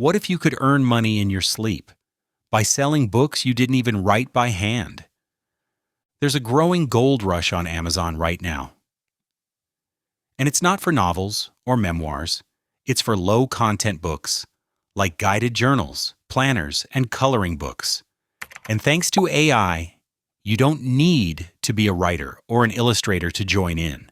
What if you could earn money in your sleep by selling books you didn't even write by hand? There's a growing gold rush on Amazon right now. And it's not for novels or memoirs. It's for low-content books, like guided journals, planners, and coloring books. And thanks to AI, you don't need to be a writer or an illustrator to join in.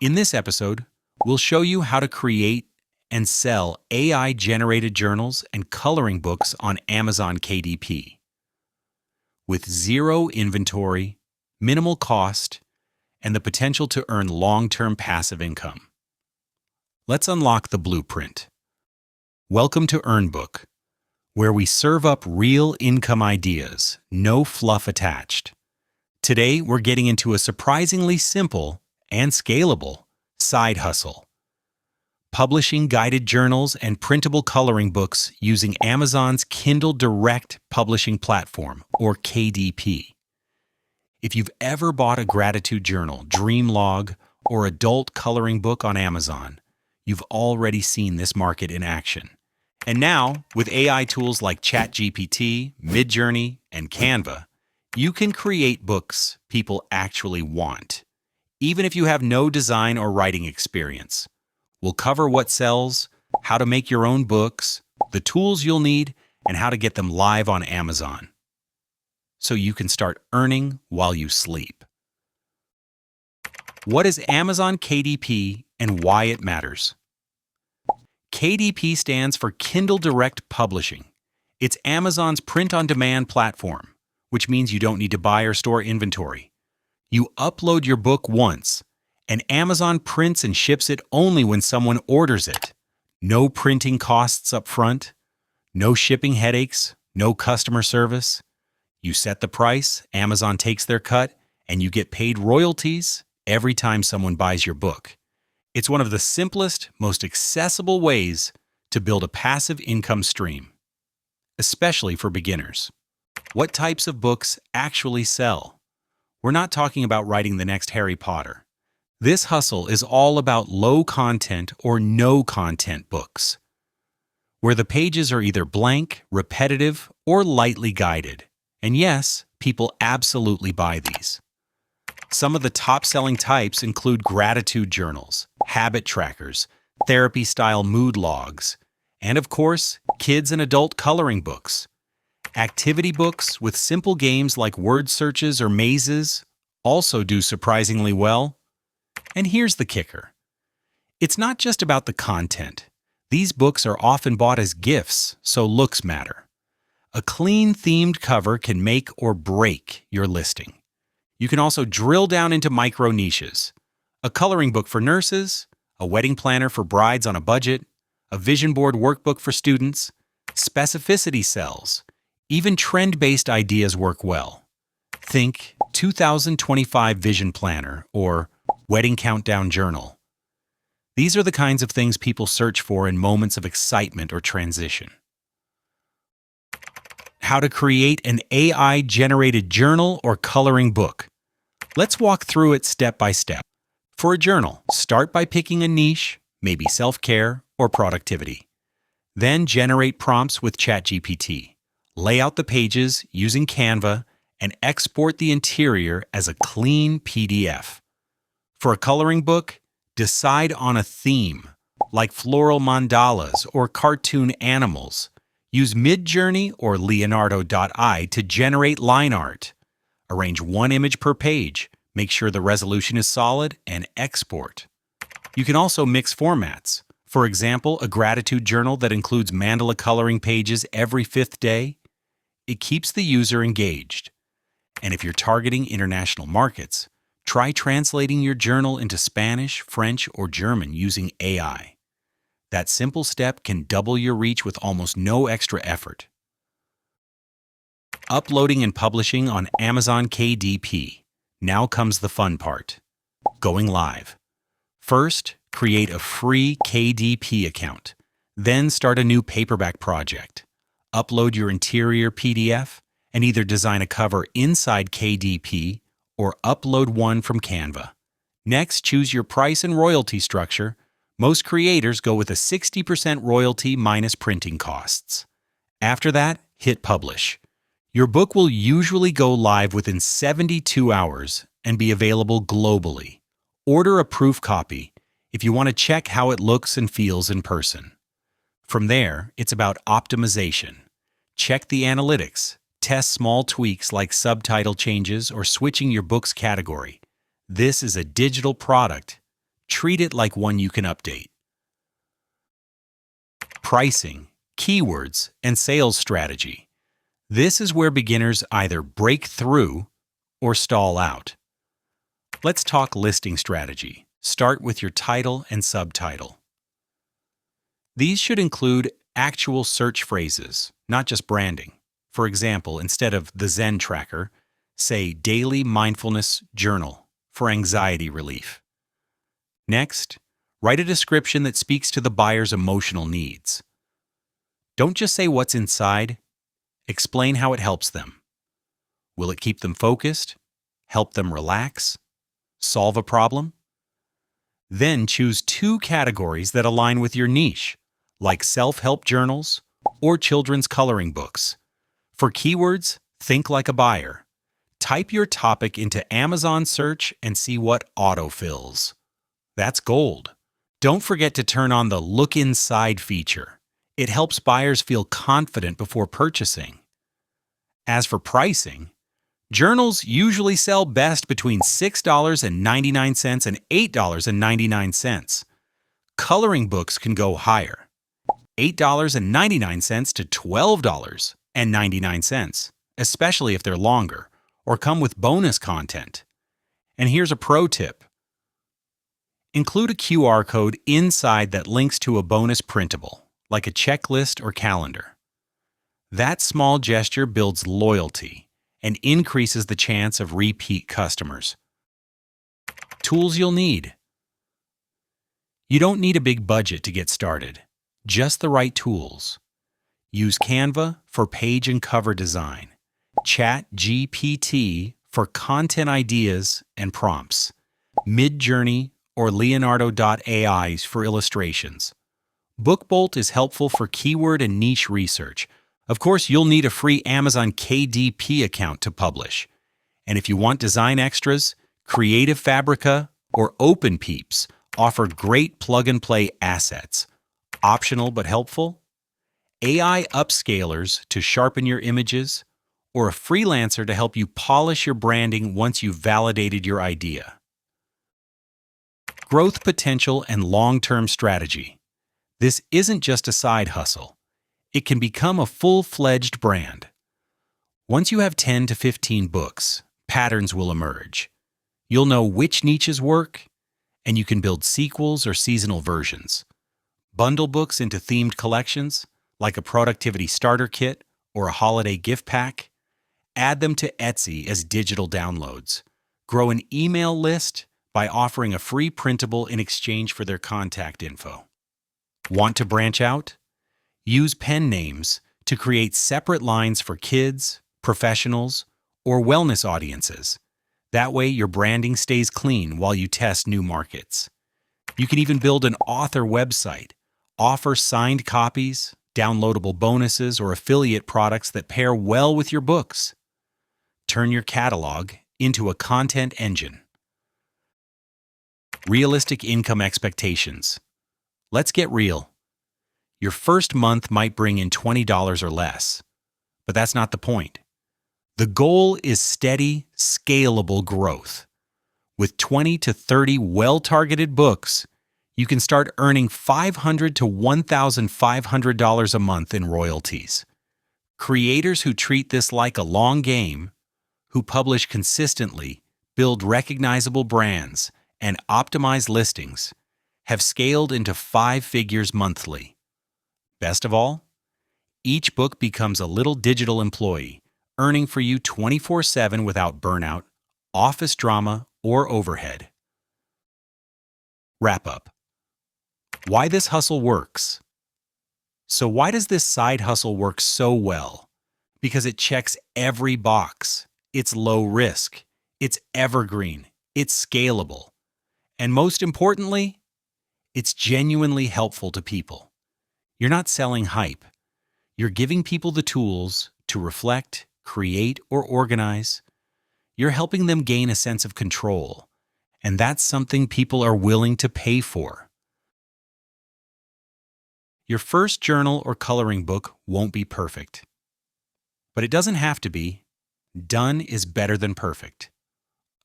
In this episode, we'll show you how to create and sell AI-generated journals and coloring books on Amazon KDP. With zero inventory, minimal cost, and the potential to earn long-term passive income. Let's unlock the blueprint. Welcome to EarnBook, where we serve up real income ideas, no fluff attached. Today, we're getting into a surprisingly simple and scalable side hustle. Publishing guided journals and printable coloring books using Amazon's Kindle Direct Publishing Platform, or KDP. If you've ever bought a gratitude journal, dream log, or adult coloring book on Amazon, you've already seen this market in action. And now, with AI tools like ChatGPT, Midjourney, and Canva, you can create books people actually want, even if you have no design or writing experience. We'll cover what sells, how to make your own books, the tools you'll need, and how to get them live on Amazon, so you can start earning while you sleep. What is Amazon KDP and why it matters? KDP stands for Kindle Direct Publishing. It's Amazon's print-on-demand platform, which means you don't need to buy or store inventory. You upload your book once, and Amazon prints and ships it only when someone orders it. No printing costs up front, no shipping headaches, no customer service. You set the price, Amazon takes their cut, and you get paid royalties every time someone buys your book. It's one of the simplest, most accessible ways to build a passive income stream, especially for beginners. What types of books actually sell? We're not talking about writing the next Harry Potter. This hustle is all about low-content or no-content books, where the pages are either blank, repetitive, or lightly guided. And yes, people absolutely buy these. Some of the top-selling types include gratitude journals, habit trackers, therapy-style mood logs, and of course, kids and adult coloring books. Activity books with simple games like word searches or mazes also do surprisingly well. And here's the kicker. It's not just about the content. These books are often bought as gifts, so looks matter. A clean themed cover can make or break your listing. You can also drill down into micro niches. A coloring book for nurses, a wedding planner for brides on a budget, a vision board workbook for students. Specificity sells. Even trend-based ideas work well. Think 2025 Vision Planner or Wedding Countdown Journal. These are the kinds of things people search for in moments of excitement or transition. How to create an AI-generated journal or coloring book. Let's walk through it step by step. For a journal, start by picking a niche, maybe self-care or productivity. Then generate prompts with ChatGPT. Lay out the pages using Canva and export the interior as a clean PDF. For a coloring book, decide on a theme, like floral mandalas or cartoon animals. Use Midjourney or Leonardo.ai to generate line art. Arrange one image per page, make sure the resolution is solid, and export. You can also mix formats. For example, a gratitude journal that includes mandala coloring pages every 5th day. It keeps the user engaged. And if you're targeting international markets, try translating your journal into Spanish, French, or German using AI. That simple step can double your reach with almost no extra effort. Uploading and publishing on Amazon KDP. Now comes the fun part. Going live. First, create a free KDP account. Then start a new paperback project. Upload your interior PDF and either design a cover inside KDP or upload one from Canva. Next, choose your price and royalty structure, Most creators go with a 60% royalty minus printing costs. After that, hit publish. Your book will usually go live within 72 hours and be available globally. Order a proof copy if you want to check how it looks and feels in person. From there, it's about optimization. Check the analytics, test small tweaks like subtitle changes or switching your book's category. This is a digital product. Treat it like one you can update. Pricing, keywords, and sales strategy. This is where beginners either break through or stall out. Let's talk listing strategy. Start with your title and subtitle. These should include actual search phrases, not just branding. For example, instead of the Zen Tracker, say Daily Mindfulness Journal for anxiety relief. Next, write a description that speaks to the buyer's emotional needs. Don't just say what's inside, explain how it helps them. Will it keep them focused? Help them relax? Solve a problem? Then choose 2 categories that align with your niche, like self-help journals or children's coloring books. For keywords, think like a buyer. Type your topic into Amazon search and see what autofills. That's gold. Don't forget to turn on the Look Inside feature. It helps buyers feel confident before purchasing. As for pricing, journals usually sell best between $6.99 and $8.99. Coloring books can go higher, $8.99 to $12.99, especially if they're longer or come with bonus content. And here's a pro tip. Include a QR code inside that links to a bonus printable, like a checklist or calendar. That small gesture builds loyalty and increases the chance of repeat customers. Tools you'll need. You don't need a big budget to get started, just the right tools. Use Canva for page and cover design, ChatGPT for content ideas and prompts, Midjourney or Leonardo.ai for illustrations. BookBolt is helpful for keyword and niche research. Of course, you'll need a free Amazon KDP account to publish. And if you want design extras, Creative Fabrica or OpenPeeps offer great plug-and-play assets. Optional but helpful? AI upscalers to sharpen your images, or a freelancer to help you polish your branding once you've validated your idea. Growth potential and long-term strategy. This isn't just a side hustle. It can become a full-fledged brand. Once you have 10 to 15 books, patterns will emerge. You'll know which niches work, and you can build sequels or seasonal versions. Bundle books into themed collections, like a productivity starter kit or a holiday gift pack. Add them to Etsy as digital downloads. Grow an email list by offering a free printable in exchange for their contact info. Want to branch out? Use pen names to create separate lines for kids, professionals, or wellness audiences. That way, your branding stays clean while you test new markets. You can even build an author website, offer signed copies, downloadable bonuses, or affiliate products that pair well with your books. Turn your catalog into a content engine. Realistic income expectations. Let's get real. Your first month might bring in $20 or less, but that's not the point. The goal is steady, scalable growth. With 20 to 30 well-targeted books, you can start earning $500 to $1,500 a month in royalties. Creators who treat this like a long game, who publish consistently, build recognizable brands, and optimize listings, have scaled into 5 figures monthly. Best of all, each book becomes a little digital employee, earning for you 24/7 without burnout, office drama, or overhead. Wrap up. Why this hustle works. So why does this side hustle work so well? Because it checks every box. It's low risk. It's evergreen. It's scalable. And most importantly, It's genuinely helpful to people. You're not selling hype. You're giving people the tools to reflect, create, or organize. You're helping them gain a sense of control, and that's something people are willing to pay for. Your first journal or coloring book won't be perfect. But it doesn't have to be. Done is better than perfect.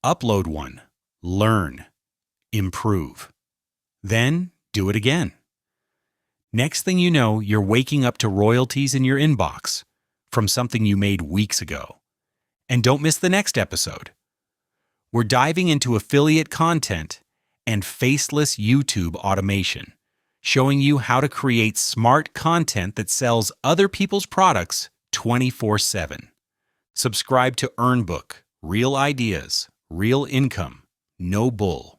Upload one, learn, improve. Then do it again. Next thing you know, you're waking up to royalties in your inbox from something you made weeks ago. And don't miss the next episode. We're diving into affiliate content and faceless YouTube automation, showing you how to create smart content that sells other people's products 24/7. Subscribe to EarnBook, real ideas, real income, no bull.